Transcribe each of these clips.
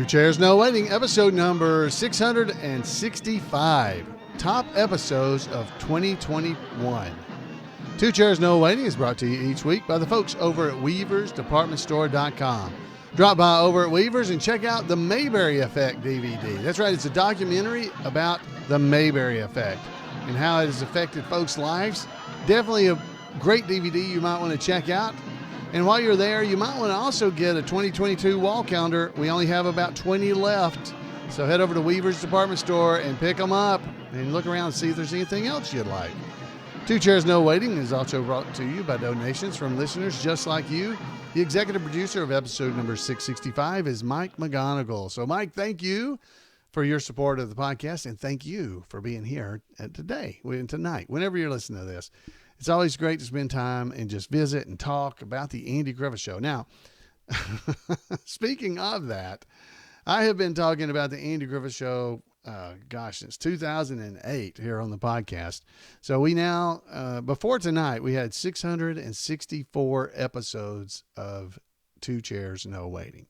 Chairs No Waiting, episode number 665. Top episodes of 2021. Two Chairs No Waiting is brought to you each week by the folks over at WEAVER'S Drop by over at Weaver's and check out the Mayberry Effect DVD. That's right, it's a documentary about the Mayberry Effect and how it has affected folks' lives. Definitely a great DVD you might want to check out. And while you're there, you might want to also get a 2022 wall calendar. We only have about 20 left. So head over to Weaver's Department Store and pick them up and look around and see if there's anything else you'd like. Two Chairs No Waiting is also brought to you by donations from listeners just like you. The executive producer of episode number 665 is Mike McGonigal. So Mike, thank you for your support of the podcast, and thank you for being here tonight, whenever you're listening to this. It's always great to spend time and just visit and talk about the Andy Griffith Show. Now, speaking of that, I have been talking about the Andy Griffith Show, since 2008 here on the podcast. So we now, before tonight, we had 664 episodes of Two Chairs No Waiting.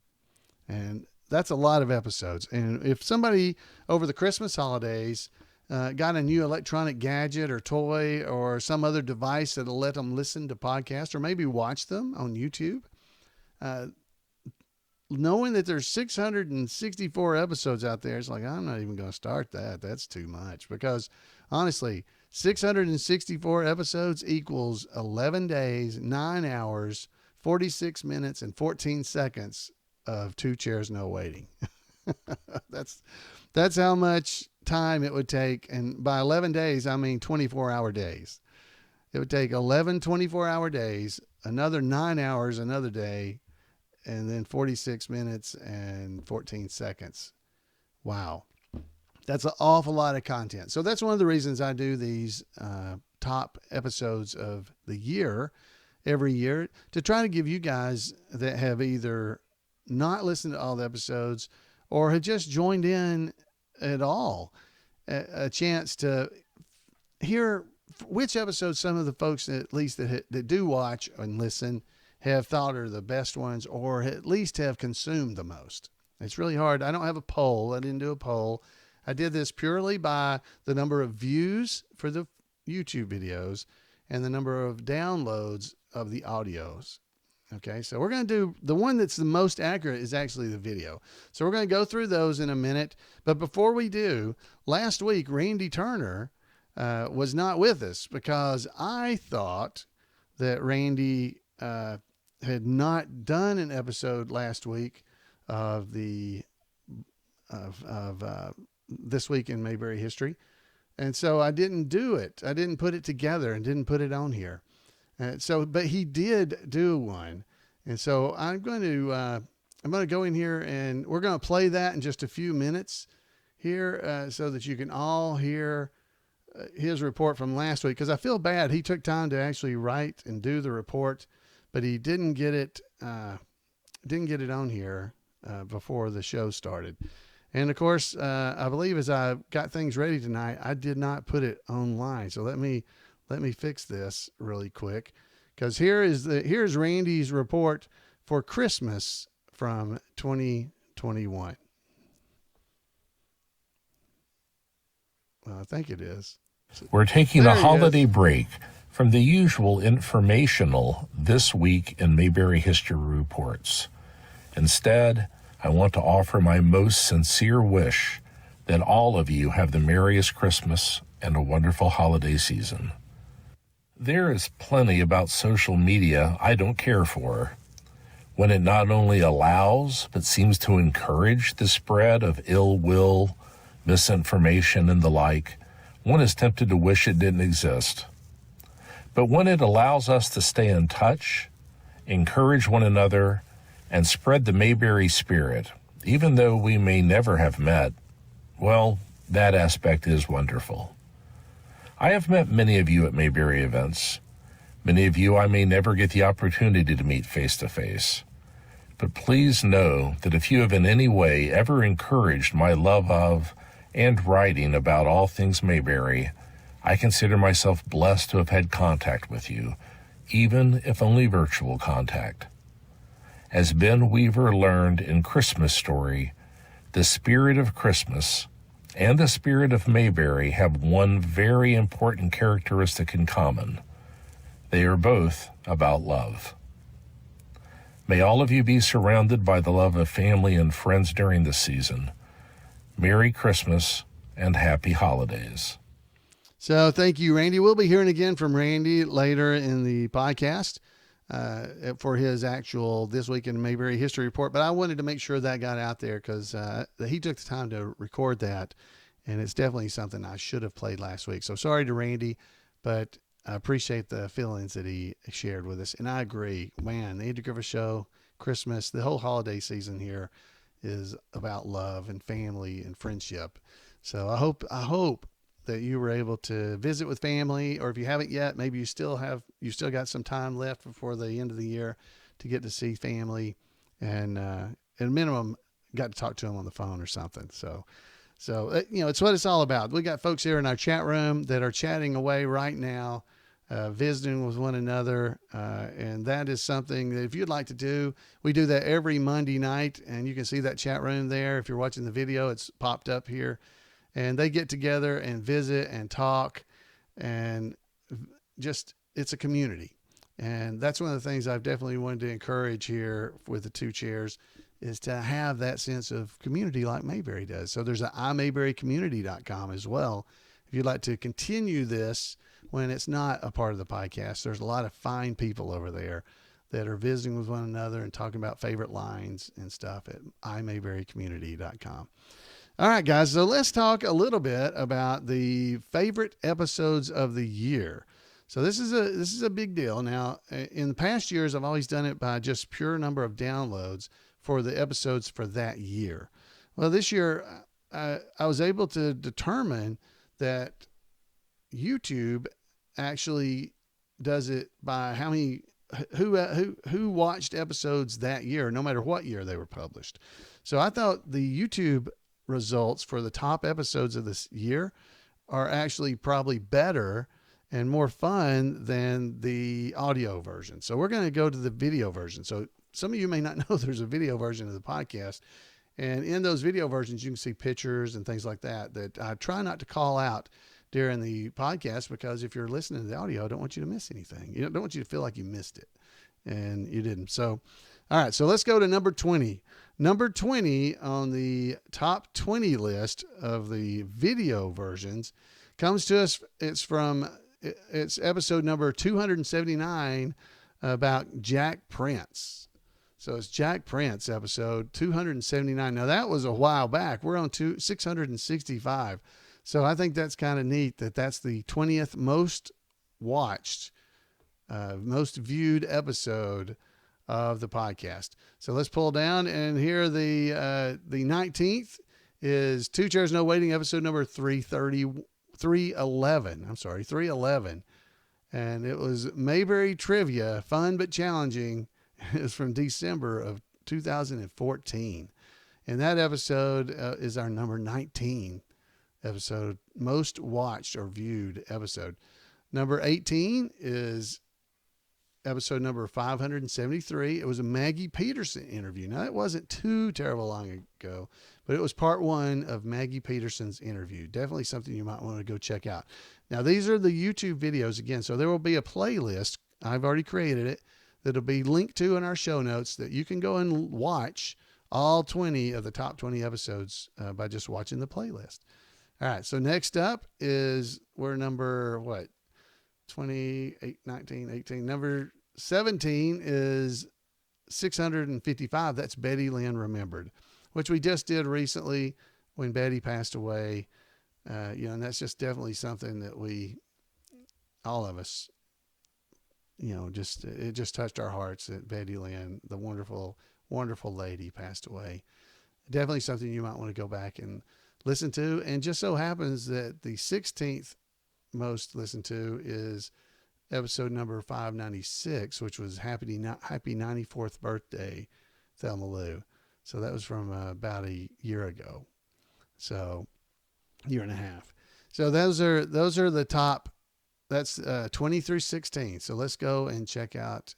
And that's a lot of episodes. And if somebody over the Christmas holidays got a new electronic gadget or toy or some other device that'll let them listen to podcasts or maybe watch them on YouTube, knowing that there's 664 episodes out there, it's like, I'm not even going to start that. That's too much, because honestly, 664 episodes equals 11 days, 9 hours, 46 minutes, and 14 seconds of Two Chairs No Waiting. That's how much time it would take. And by 11 days, I mean 24-hour days. It would take 11 24-hour days, another 9 hours another day, and then 46 minutes and 14 seconds. Wow. That's an awful lot of content. So that's one of the reasons I do these top episodes of the year every year, to try to give you guys that have either not listened to all the episodes or have just joined in at all a chance to hear which episodes some of the folks, at least that do watch and listen, have thought are the best ones, or at least have consumed the most. It's really hard. I don't have a poll. I didn't do a poll. I did this purely by the number of views for the YouTube videos and the number of downloads of the audios. Okay, so we're going to do the one that's the most accurate is actually the video. So we're going to go through those in a minute. But before we do, last week, Randy Turner was not with us because I thought that Randy had not done an episode last week of This Week in Mayberry History. And so I didn't do it. I didn't put it together and didn't put it on here. But he did do one. And so I'm going to go in here and we're going to play that in just a few minutes here so that you can all hear his report from last week. Because I feel bad. He took time to actually write and do the report, but he didn't get it on here before the show started. And of course, I believe as I got things ready tonight, I did not put it online. So let me fix this really quick, because here's Randy's report for Christmas from 2021. Well, I think it is. We're taking a holiday break from the usual informational This Week in Mayberry History reports. Instead, I want to offer my most sincere wish that all of you have the merriest Christmas and a wonderful holiday season. There is plenty about social media I don't care for, when it not only allows but seems to encourage the spread of ill will, misinformation, and the like. One is tempted to wish it didn't exist. But when it allows us to stay in touch, encourage one another, and spread the Mayberry spirit, even though we may never have met, well, that aspect is wonderful. I have met many of you at Mayberry events. Many of you I may never get the opportunity to meet face to face. But please know that if you have in any way ever encouraged my love of and writing about all things Mayberry, I consider myself blessed to have had contact with you, even if only virtual contact. As Ben Weaver learned in Christmas Story, The spirit of Christmas and the spirit of Mayberry have one very important characteristic in common. They are both about love. May all of you be surrounded by the love of family and friends during this season. Merry Christmas and happy holidays. So thank you, Randy. We'll be hearing again from Randy later in the podcast for his actual This Week in Mayberry History report. But I wanted to make sure that got out there because he took the time to record that. And it's definitely something I should have played last week. So sorry to Randy, but I appreciate the feelings that he shared with us. And I agree, man, the Andy Griffith Show, Christmas, the whole holiday season here is about love and family and friendship. So I hope that you were able to visit with family, or if you haven't yet, maybe you still got some time left before the end of the year to get to see family, and at a minimum got to talk to them on the phone or something. So it's what it's all about. We got folks here in our chat room that are chatting away right now, visiting with one another. And that is something that if you'd like to do, we do that every Monday night, and you can see that chat room there. If you're watching the video, it's popped up here, and they get together and visit and talk, and just, it's a community. And that's one of the things I've definitely wanted to encourage here with the two chairs, is to have that sense of community like Mayberry does. So there's an imayberrycommunity.com as well. If you'd like to continue this when it's not a part of the podcast, there's a lot of fine people over there that are visiting with one another and talking about favorite lines and stuff at imayberrycommunity.com. All right, guys. So let's talk a little bit about the favorite episodes of the year. So this is a big deal. Now, in the past years, I've always done it by just pure number of downloads for the episodes for that year. Well, this year, I was able to determine that YouTube actually does it by how many who watched episodes that year, no matter what year they were published. So I thought the YouTube results for the top episodes of this year are actually probably better and more fun than the audio version. So we're going to go to the video version. So some of you may not know there's a video version of the podcast. And in those video versions, you can see pictures and things like that I try not to call out during the podcast, because if you're listening to the audio, I don't want you to miss anything. I don't want you to feel like you missed it, and you didn't. So, all right, so let's go to number 20. Number 20 on the top 20 list of the video versions comes to us. It's episode number 279 about Jack Prince. So it's Jack Prince episode 279. Now that was a while back. We're on 665. So I think that's kind of neat that that's the 20th most watched, most viewed episode of the podcast. So let's pull down, and here the 19th is Two Chairs No Waiting, episode number 311. I'm sorry, 311. And it was Mayberry Trivia, fun but challenging. It's from December of 2014. And that episode is our number 19 episode, most watched or viewed episode. Number 18 is episode number 573. It was a Maggie Peterson interview. Now, it wasn't too terrible long ago, but it was part one of Maggie Peterson's interview. Definitely something you might want to go check out. Now, these are the YouTube videos again, so there will be a playlist. I've already created it. That'll be linked to in our show notes that you can go and watch all 20 of the top 20 episodes by just watching the playlist. All right, so next up is we're number, 28, 19, 18. Number 17 is 655. That's Betty Lynn Remembered, which we just did recently when Betty passed away. And that's just definitely something that all of us, it just touched our hearts that Betty Lynn, the wonderful, wonderful lady, passed away. Definitely something you might want to go back and listen to. And just so happens that the 16th most listened to is episode number 596, which was happy 94th birthday, Thelma Lou. So that was from about a year ago. So year and a half. So those are the top. That's 20 through 16. So let's go and check out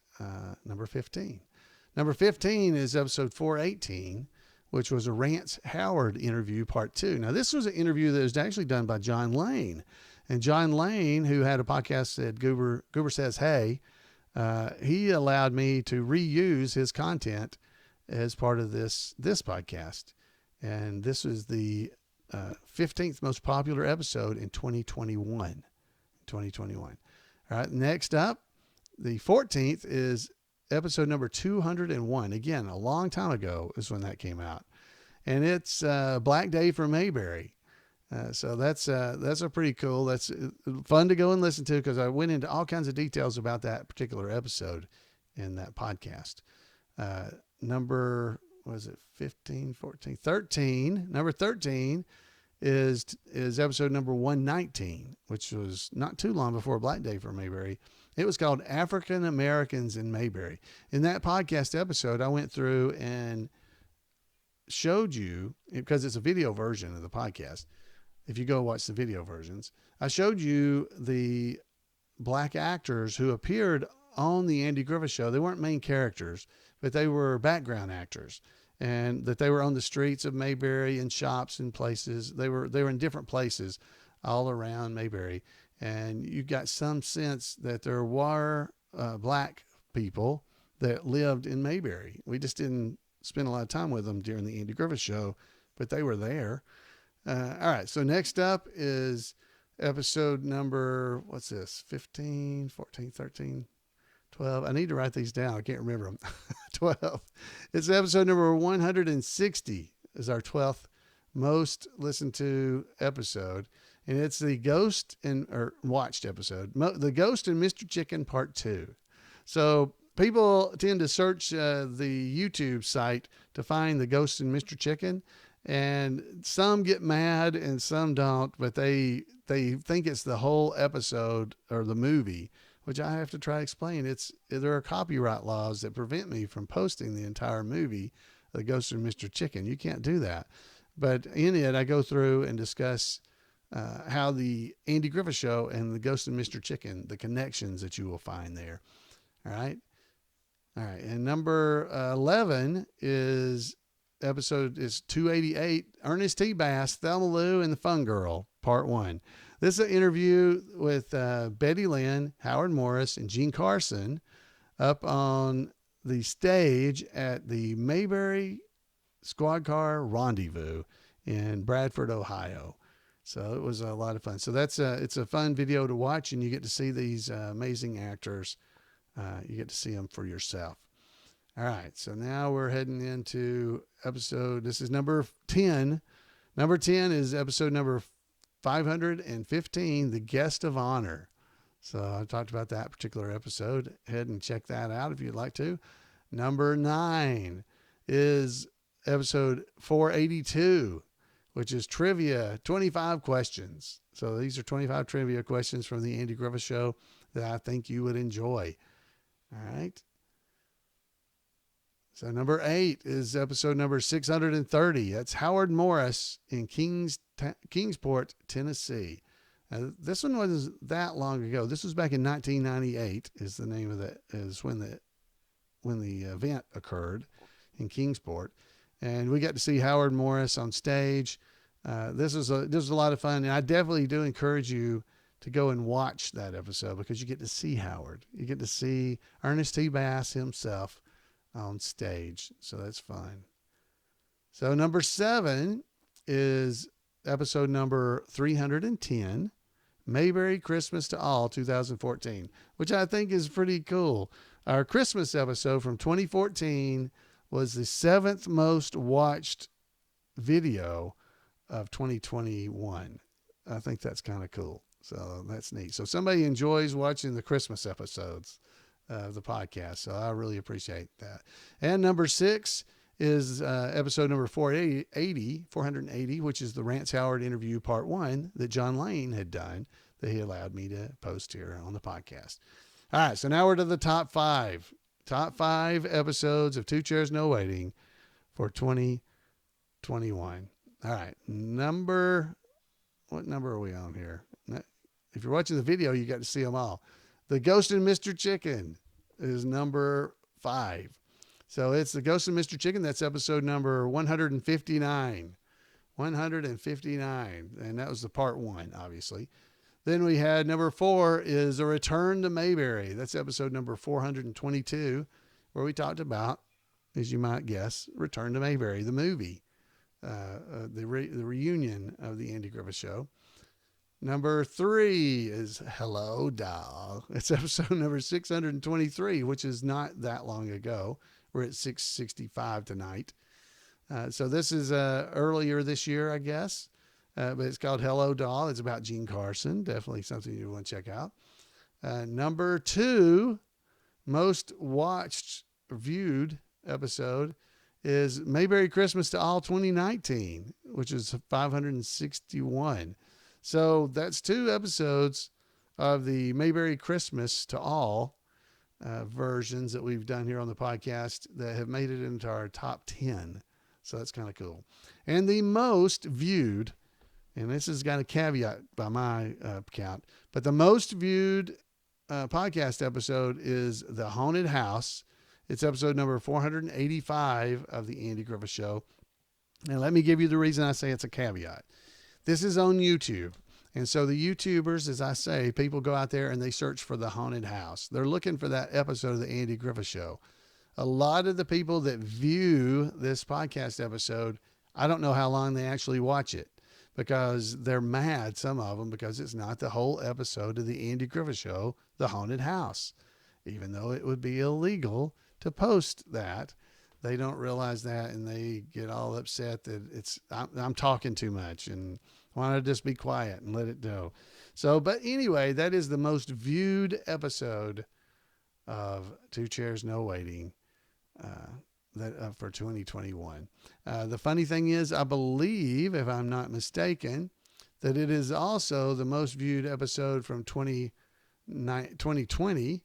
number 15. Number 15 is episode 418, which was a Rance Howard interview, part 2. Now, this was an interview that was actually done by John Lane. And John Lane, who had a podcast that Goober Says Hey, he allowed me to reuse his content as part of this podcast. And this was the 15th most popular episode in 2021. All right, next up, the 14th is episode number 201. Again, a long time ago is when that came out. And it's Black Day for Mayberry. So that's a pretty cool. That's fun to go and listen to, because I went into all kinds of details about that particular episode in that podcast. Number, was it 15, 14, 13? Number 13 is episode number 119, which was not too long before Black Day for Mayberry. It was called African Americans in Mayberry. In that podcast episode, I went through and showed you, because it's a video version of the podcast, if you go watch the video versions, I showed you the black actors who appeared on the Andy Griffith Show. They weren't main characters, but they were background actors, and that they were on the streets of Mayberry and shops and places. They were in different places all around Mayberry. And you got some sense that there were black people that lived in Mayberry. We just didn't spend a lot of time with them during the Andy Griffith Show, but they were there. All right. So next up is episode number, what's this? 15, 14, 13, 12. I need to write these down. I can't remember them. 12. It's episode number 160 is our 12th most listened to episode. And it's the watched episode, the Ghost and Mr. Chicken part 2. So people tend to search the YouTube site to find the Ghost and Mr. Chicken, and some get mad and some don't, but they think it's the whole episode or the movie, which I have to try to explain. There are copyright laws that prevent me from posting the entire movie, The Ghost and Mr. Chicken. You can't do that. But in it, I go through and discuss how the Andy Griffith Show and the Ghost and Mr. Chicken, the connections that you will find there. All right. And number 11 is 288, Ernest T. Bass, Thelma Lou, and the Fun Girl, part 1. This is an interview with Betty Lynn, Howard Morris, and Gene Carson up on the stage at the Mayberry Squad Car Rendezvous in Bradford, Ohio. So it was a lot of fun. So it's a fun video to watch, and you get to see these amazing actors. You get to see them for yourself. All right. So now we're heading into this is number 10. Number 10 is episode number 515, The Guest of Honor. So I talked about that particular episode. Head and check that out if you'd like to. Number 9 is episode 482, which is trivia, 25 questions. So these are 25 trivia questions from the Andy Griffith Show that I think you would enjoy. All right. So number 8 is episode number 630. That's Howard Morris in Kingsport, Tennessee. Now, this one wasn't that long ago. This was back in 1998 is the name of is when the event occurred in Kingsport. And we got to see Howard Morris on stage. This was a lot of fun, and I definitely do encourage you to go and watch that episode, because you get to see Howard. You get to see Ernest T. Bass himself on stage. So that's fun. So number 7 is episode number 310, Mayberry Christmas to All 2014, which I think is pretty cool. Our Christmas episode from 2014 was the 7th most watched video of 2021. I think that's kind of cool. So that's neat. So somebody enjoys watching the Christmas episodes of the podcast. So I really appreciate that. And number 6 is episode number 480, which is the Rance Howard interview part 1 that John Lane had done, that he allowed me to post here on the podcast. All right. So now we're to the top 5 episodes of Two Chairs No Waiting for 2021. All right. What number are we on here? If you're watching the video, you got to see them all. The Ghost and Mr. Chicken is number 5. So it's The Ghost of Mr. Chicken. That's episode number 159. 159. And that was the part one, obviously. Then we had number 4 is A Return to Mayberry. That's episode number 422, where we talked about, as you might guess, Return to Mayberry, the movie, the reunion of the Andy Griffith Show. Number 3 is Hello, Doll. It's episode number 623, which is not that long ago. We're at 665 tonight. So this is earlier this year, I guess. But it's called Hello, Doll. It's about Gene Carson. Definitely something you want to check out. Number 2, most watched, viewed episode is Mayberry Christmas to All 2019, which is 561. So that's 2 episodes of the Mayberry Christmas to All versions that we've done here on the podcast that have made it into our top 10. So that's kind of cool. And the most viewed, and this has got a caveat by my count, but the most viewed podcast episode is The Haunted House. It's episode number 485 of the Andy Griffith Show. And let me give you the reason I say it's a caveat. This is on YouTube. And so the YouTubers, as I say, people go out there and they search for The Haunted House. They're looking for that episode of the Andy Griffith Show. A lot of the people that view this podcast episode, I don't know how long they actually watch it, because they're mad, some of them, because it's not the whole episode of the Andy Griffith Show, The Haunted House. Even though it would be illegal to post that, they don't realize that, and they get all upset that I'm talking too much and want to just be quiet and let it go. So, but anyway, that is the most viewed episode of Two Chairs No Waiting for 2021. The funny thing is, I believe, if I'm not mistaken, that it is also the most viewed episode from 2020.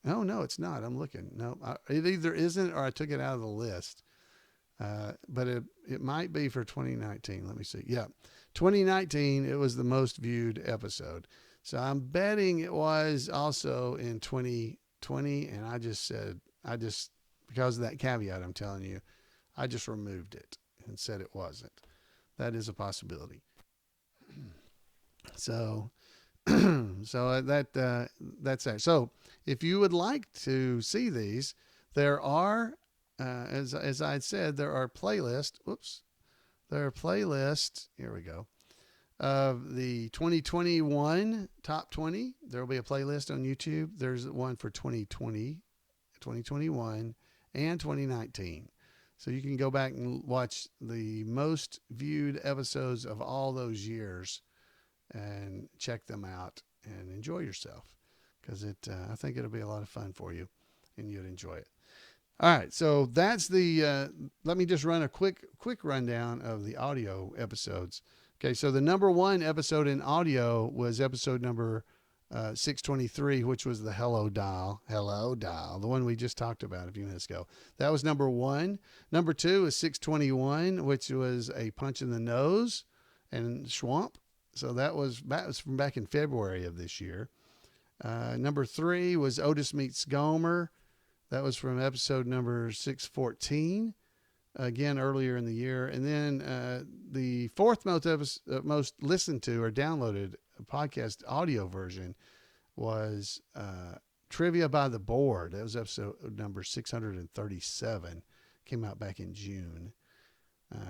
Oh, no, it's not. I'm looking. No, it either isn't or I took it out of the list. But it might be for 2019. Let me see. Yeah, 2019, it was the most viewed episode. So I'm betting it was also in 2020. And because of that caveat I'm telling you, I just removed it and said it wasn't. That is a possibility. So that's that. So if you would like to see these, there are, as I had said, there are playlists. There are playlists. Here we go. Of the 2021 top 20. There will be a playlist on YouTube. There's one for 2020, 2021, and 2019. So you can go back and watch the most viewed episodes of all those years and check them out and enjoy yourself, because I think it'll be a lot of fun for you and you'd enjoy it. All right. So that's let me just run a quick rundown of the audio episodes. Okay. So the number 1 episode in audio was episode number 623, which was the Hello Dial, the one we just talked about a few minutes ago. That was number 1. Number 2 is 621, which was a punch in the nose and swamp. So that was from back in February of this year. Number 3 was Otis Meets Gomer. That was from episode number 614, again earlier in the year. And then the 4th most listened to or downloaded podcast audio version was Trivia by the Board. That was episode number 637. Came out back in June.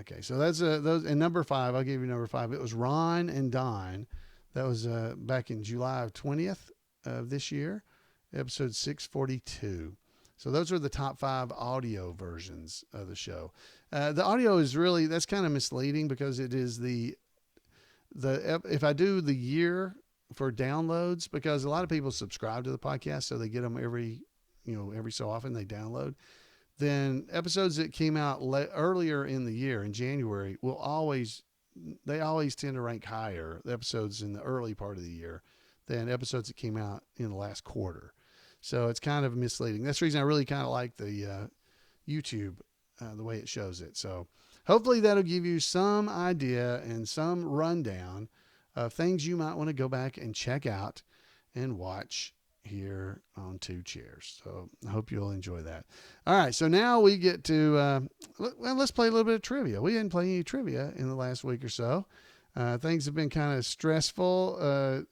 Okay, so that's those. And number 5, I'll give you number 5. It was Ron and Don. That was back in July 20th of this year, episode 642. So those are the top 5 audio versions of the show. The audio is really, that's kind of misleading, because it is if I do the year for downloads, because a lot of people subscribe to the podcast, so they get them every so often they download. Then episodes that came out earlier in the year, in January, they always tend to rank higher, the episodes in the early part of the year, than episodes that came out in the last quarter. So it's kind of misleading. That's the reason I really kind of like the YouTube, the way it shows it. So hopefully that'll give you some idea and some rundown of things you might want to go back and check out and watch here on Two Chairs. So I hope you'll enjoy that. All right, so now we get to, let's play a little bit of trivia. We didn't play any trivia in the last week or so. Things have been kind of stressful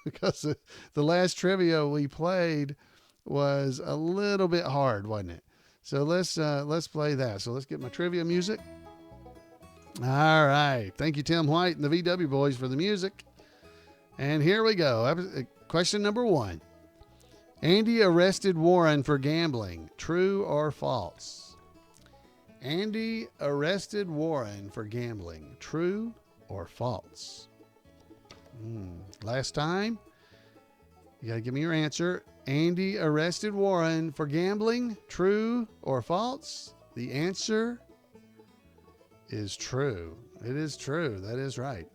because the last trivia we played was a little bit hard, wasn't it? So let's play that. So let's get my trivia music. All right. Thank you, Tim White and the VW Boys, for the music. And here we go. Question number 1. Andy arrested Warren for gambling. True or false? Andy arrested Warren for gambling. True or false? Last time, you got to give me your answer. Andy arrested Warren for gambling. True or false? The answer is true. It is true. That is right.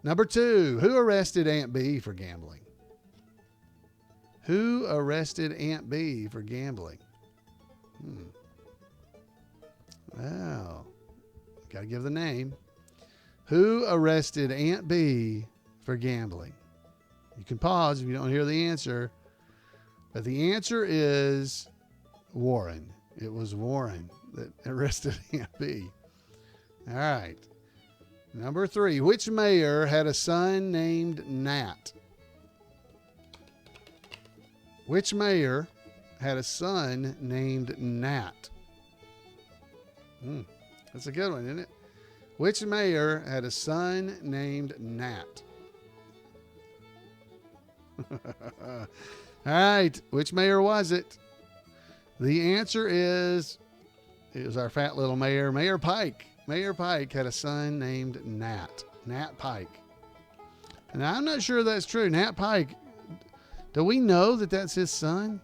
Number 2, who arrested Aunt B for gambling? Who arrested Aunt B for gambling? Well, got to give the name. Who arrested Aunt B for gambling? You can pause if you don't hear the answer. But the answer is Warren. It was Warren that arrested Aunt B. All right. Number 3, which mayor had a son named Nat? Which mayor had a son named Nat? That's a good one, isn't it? Which mayor had a son named Nat? All right. Which mayor was it? The answer is, it was our fat little mayor, Mayor Pike. Mayor Pike had a son named Nat. Nat Pike. And I'm not sure that's true. Nat Pike, do we know that that's his son?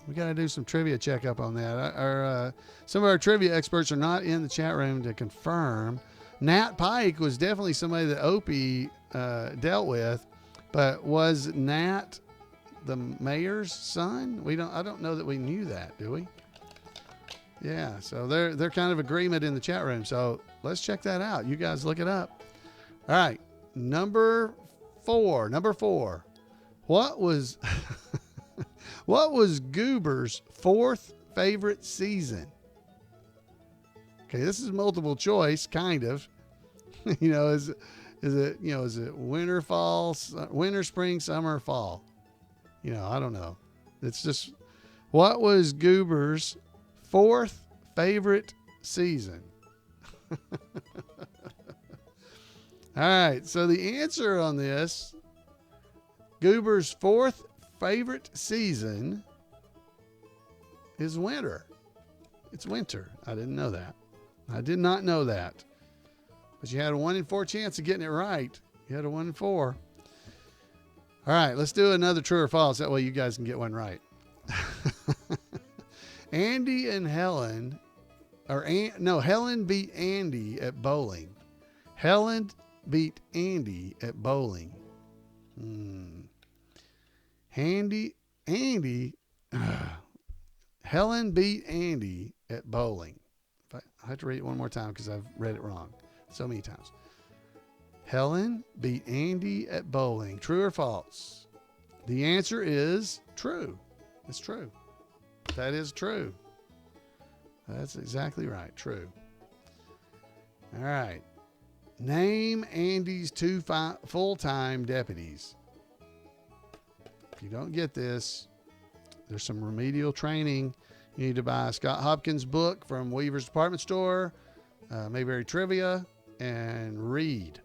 We got to do some trivia checkup on that. Some of our trivia experts are not in the chat room to confirm. Nat Pike was definitely somebody that Opie dealt with, but was Nat the mayor's son? I don't know that we knew that, do we? Yeah, so they're kind of agreement in the chat room. So let's check that out. You guys look it up. All right, number 4. What was what was Goober's 4th favorite season? Okay, this is multiple choice, kind of. Is it winter, fall, winter, spring, summer, fall? I don't know. It's just, what was Goober's 4th favorite season? All right, so the answer on this, Goober's 4th favorite season is winter. It's winter. I didn't know that. I did not know that. But you had a 1 in 4 chance of getting it right. You had a 1 in 4. All right, let's do another true or false. That way you guys can get one right. Andy and Helen, Helen beat Andy at bowling. Helen beat Andy at bowling. Helen beat Andy at bowling. I have to read it one more time because I've read it wrong so many times. Helen beat Andy at bowling. True or false? The answer is true. It's true. That is true. That's exactly right. True. All right. Name Andy's 2 full-time deputies. If you don't get this, there's some remedial training. You need to buy Scott Hopkins' book from Weaver's Department Store, Mayberry Trivia, and read.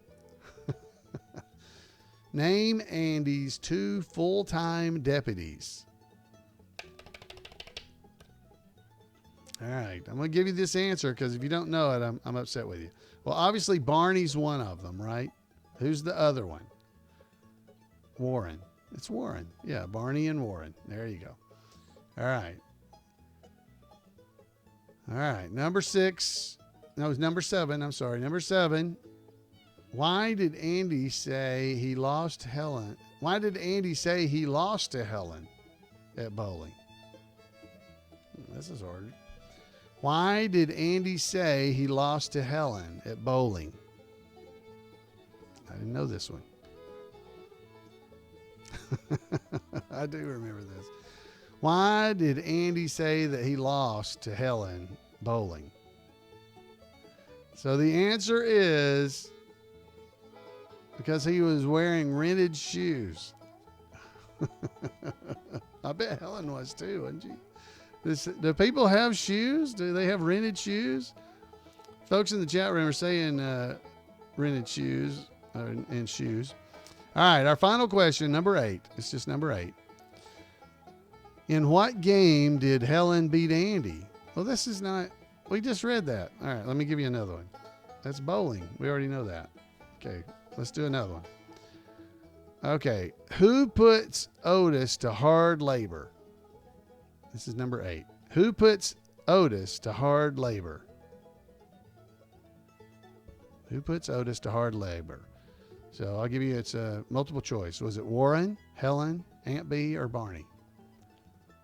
Name Andy's 2 full-time deputies. All right, I'm going to give you this answer because if you don't know it, I'm upset with you. Well, obviously, Barney's one of them, right? Who's the other one? Warren. It's Warren. Yeah, Barney and Warren. There you go. All right. All right, number 6. No, it's number 7. I'm sorry. Number 7. Why did Andy say he lost Helen? Why did Andy say he lost to Helen at bowling? This is hard. Why did Andy say he lost to Helen at bowling? I didn't know this one. I do remember this. Why did Andy say that he lost to Helen bowling? So the answer is because he was wearing rented shoes. I bet Helen was too, wasn't she? Do people have shoes? Do they have rented shoes? Folks in the chat room are saying rented shoes and shoes. All right, our final question, number 8. It's just number 8. In what game did Helen beat Andy? Well, this is not, we just read that. All right, let me give you another one. That's bowling. We already know that. Okay, let's do another one. Okay, who puts Otis to hard labor? This is number 8. Who puts Otis to hard labor? Who puts Otis to hard labor? So I'll give you, it's a multiple choice. Was it Warren, Helen, Aunt Bee, or Barney?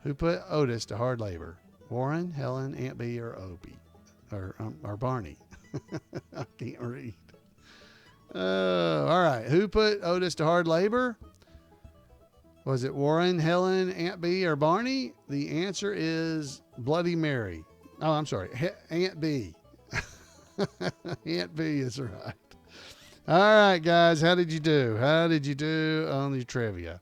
Who put Otis to hard labor? Warren, Helen, Aunt Bee, or Opie? Or Barney? I can't read. All right. Who put Otis to hard labor? Was it Warren, Helen, Aunt Bee, or Barney? The answer is Bloody Mary. Oh, I'm sorry. Aunt Bee. Aunt Bee is right. All right, guys. How did you do? How did you do on the trivia?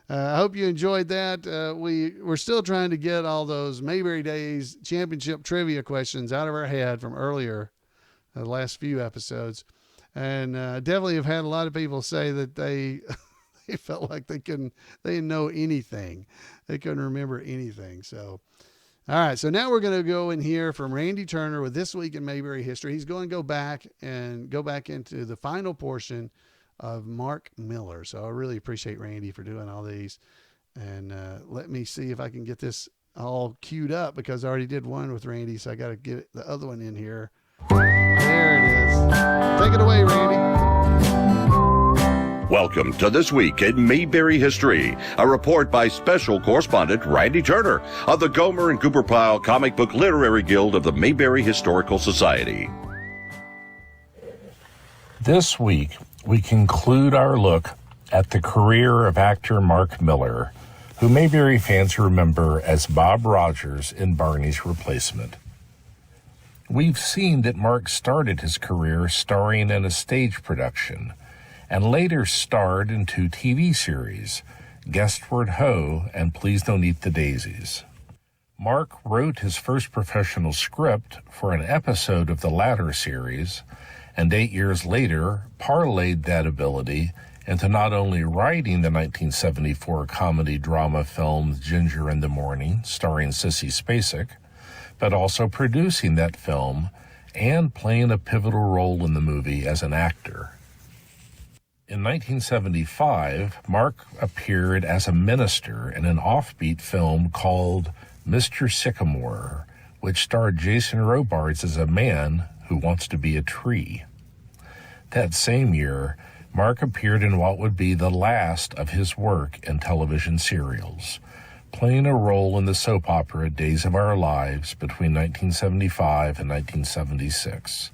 I hope you enjoyed that. We're still trying to get all those Mayberry Days championship trivia questions out of our head from earlier, the last few episodes. And definitely have had a lot of people say that they felt like they didn't know anything. They couldn't remember anything. So, all right. So now we're going to go in here from Randy Turner with This Week in Mayberry History. He's going to go back into the final portion of Mark Miller. So I really appreciate Randy for doing all these. And let me see if I can get this all queued up because I already did one with Randy. So I got to get the other one in here. There it is. Take it away, Randy. Welcome to This Week in Mayberry History, a report by special correspondent Randy Turner of the Gomer and Cooper Pyle Comic Book Literary Guild of the Mayberry Historical Society. This week, we conclude our look at the career of actor Mark Miller, who Mayberry fans remember as Bob Rogers in Barney's Replacement. We've seen that Mark started his career starring in a stage production and later starred in 2 TV series, Guestward Ho and Please Don't Eat the Daisies. Mark wrote his first professional script for an episode of the latter series, and 8 years later parlayed that ability into not only writing the 1974 comedy-drama film Ginger in the Morning, starring Sissy Spacek, but also producing that film and playing a pivotal role in the movie as an actor. In 1975, Mark appeared as a minister in an offbeat film called Mr. Sycamore, which starred Jason Robards as a man who wants to be a tree. That same year, Mark appeared in what would be the last of his work in television serials, playing a role in the soap opera Days of Our Lives between 1975 and 1976.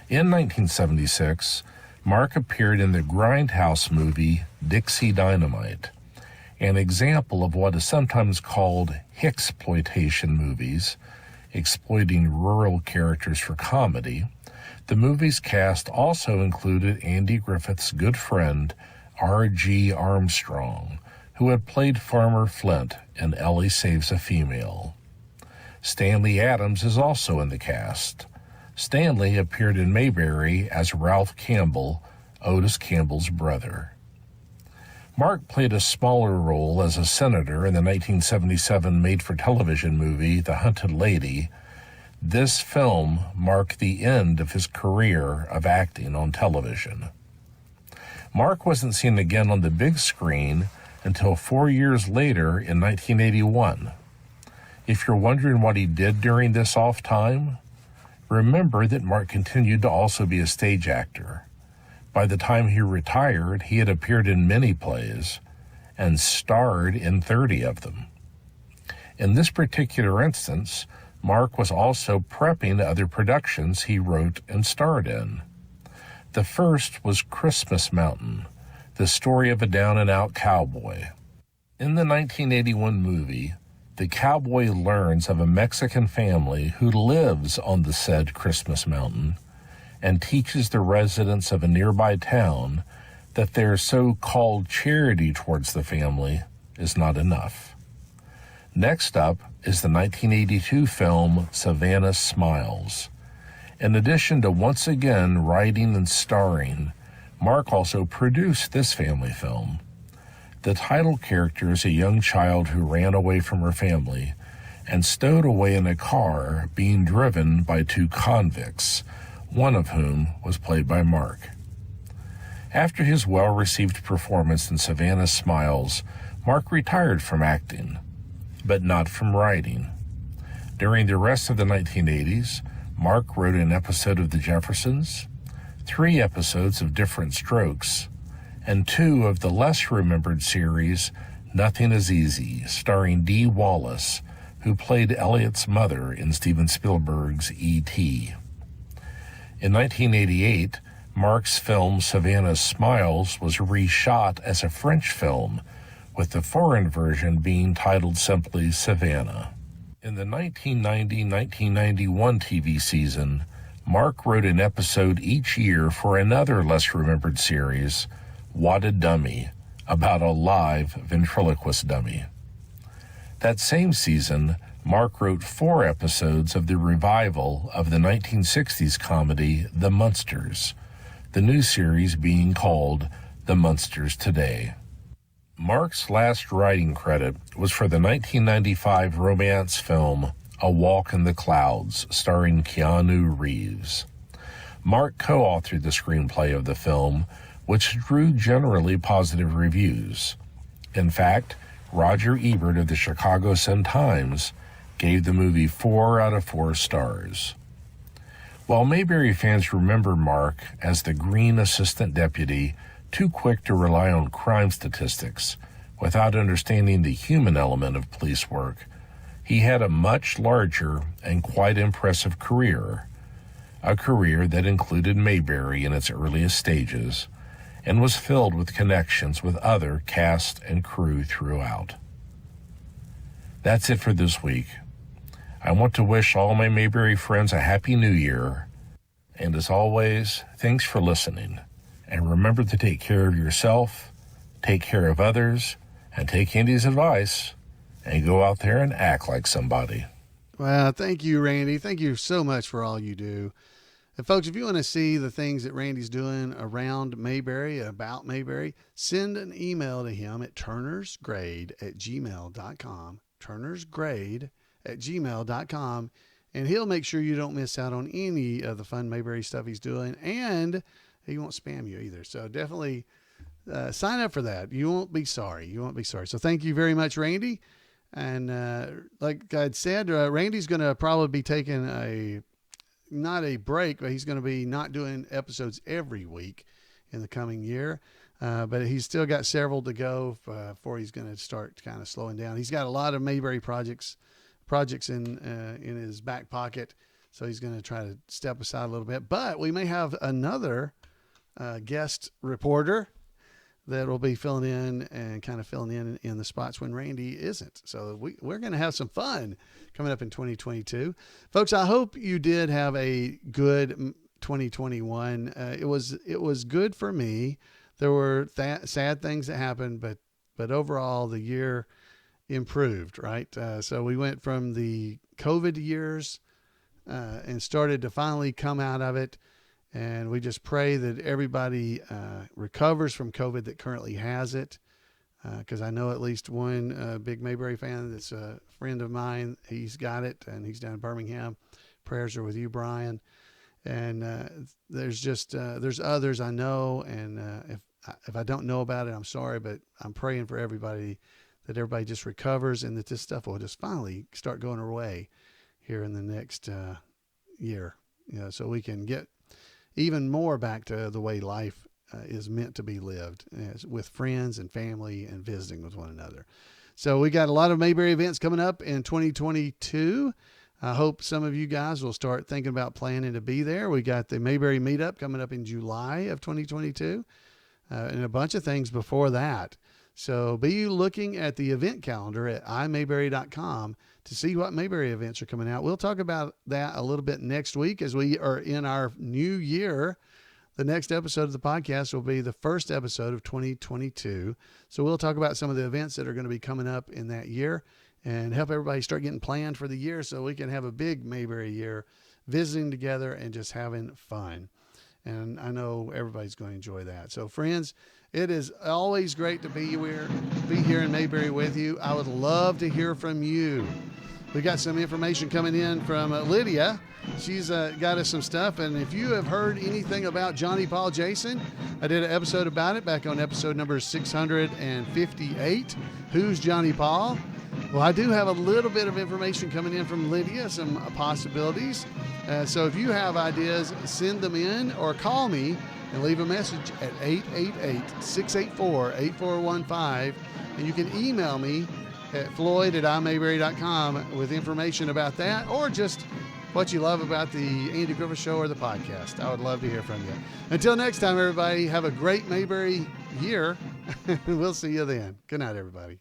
In 1976, Mark appeared in the Grindhouse movie Dixie Dynamite, an example of what is sometimes called Hicksploitation movies, exploiting rural characters for comedy. The movie's cast also included Andy Griffith's good friend, R.G. Armstrong, who had played Farmer Flint in Ellie Saves a Female. Stanley Adams is also in the cast. Stanley appeared in Mayberry as Ralph Campbell, Otis Campbell's brother. Mark played a smaller role as a senator in the 1977 made-for-television movie The Hunted Lady. This film marked the end of his career of acting on television. Mark wasn't seen again on the big screen until 4 years later in 1981. If you're wondering what he did during this off time, remember that Mark continued to also be a stage actor. By the time he retired, he had appeared in many plays and starred in 30 of them. In this particular instance, Mark was also prepping other productions he wrote and starred in. The first was Christmas Mountain, the story of a down-and-out cowboy. In the 1981 movie, the cowboy learns of a Mexican family who lives on the said Christmas mountain and teaches the residents of a nearby town that their so-called charity towards the family is not enough. Next up is the 1982 film Savannah Smiles. In addition to once again writing and starring, Mark also produced this family film. The title character is a young child who ran away from her family and stowed away in a car being driven by two convicts, one of whom was played by Mark. After his well-received performance in Savannah Smiles, Mark retired from acting, but not from writing. During the rest of the 1980s, Mark wrote an episode of The Jeffersons, 3 episodes of Different Strokes, and 2 of the less-remembered series Nothing is Easy, starring Dee Wallace, who played Elliot's mother in Steven Spielberg's E.T. In 1988, Mark's film Savannah Smiles was reshot as a French film, with the foreign version being titled simply Savannah. In the 1990-1991 TV season, Mark wrote an episode each year for another less-remembered series, What a Dummy, about a live ventriloquist dummy. That same season, Mark wrote 4 episodes of the revival of the 1960s comedy The Munsters, the new series being called The Munsters Today. Mark's last writing credit was for the 1995 romance film A Walk in the Clouds, starring Keanu Reeves. Mark co-authored the screenplay of the film, which drew generally positive reviews. In fact, Roger Ebert of the Chicago Sun-Times gave the movie 4 out of 4 stars. While Mayberry fans remember Mark as the green assistant deputy too quick to rely on crime statistics without understanding the human element of police work, he had a much larger and quite impressive career, a career that included Mayberry in its earliest stages and was filled with connections with other cast and crew throughout. That's it for this week. I want to wish all my Mayberry friends a Happy New Year, and as always, thanks for listening. And remember to take care of yourself, take care of others, and take Andy's advice, and go out there and act like somebody. Well, thank you, Randy. Thank you so much for all you do. And folks, if you want to see the things that Randy's doing around Mayberry, about Mayberry, send an email to him at turnersgrade@gmail.com, turnersgrade@gmail.com, and he'll make sure you don't miss out on any of the fun Mayberry stuff he's doing, and he won't spam you either. So definitely sign up for that. You won't be sorry. You won't be sorry. So thank you very much, Randy. And like I'd said, Randy's going to probably be taking not a break, but he's going to be not doing episodes every week in the coming year. But he's still got several to go before he's going to start kind of slowing down. He's got a lot of Mayberry projects in his back pocket, so he's going to try to step aside a little bit. But we may have another guest reporter that will be filling in in the spots when Randy isn't. So we're going to have some fun coming up in 2022. Folks, I hope you did have a good 2021. It was good for me. There were sad things that happened, but overall the year improved, right? So we went from the COVID years and started to finally come out of it. And we just pray that everybody recovers from COVID that currently has it. Because I know at least one big Mayberry fan that's a friend of mine. He's got it, and he's down in Birmingham. Prayers are with you, Brian. And there's others I know, and if I don't know about it, I'm sorry, but I'm praying for everybody, that everybody just recovers and that this stuff will just finally start going away here in the next year. So we can get even more back to the way life is meant to be lived, with friends and family and visiting with one another. So we got a lot of Mayberry events coming up in 2022. I hope some of you guys will start thinking about planning to be there. We got the Mayberry meetup coming up in July of 2022, and a bunch of things before that. So be looking at the event calendar at imayberry.com to see what Mayberry events are coming out. We'll talk about that a little bit next week as we are in our new year. The next episode of the podcast will be the first episode of 2022. So we'll talk about some of the events that are going to be coming up in that year and help everybody start getting planned for the year so we can have a big Mayberry year visiting together and just having fun. And I know everybody's going to enjoy that. So friends, it is always great to be here in Mayberry with you. I would love to hear from you. We got some information coming in from Lydia. She's got us some stuff. And if you have heard anything about Johnny Paul Jason, I did an episode about it back on episode number 658. Who's Johnny Paul? Well, I do have a little bit of information coming in from Lydia, some possibilities. So if you have ideas, send them in or call me and leave a message at 888-684-8415. And you can email me at floyd@imayberry.com with information about that or just what you love about the Andy Griffith Show or the podcast. I would love to hear from you. Until next time, everybody, have a great Mayberry year. We'll see you then. Good night, everybody.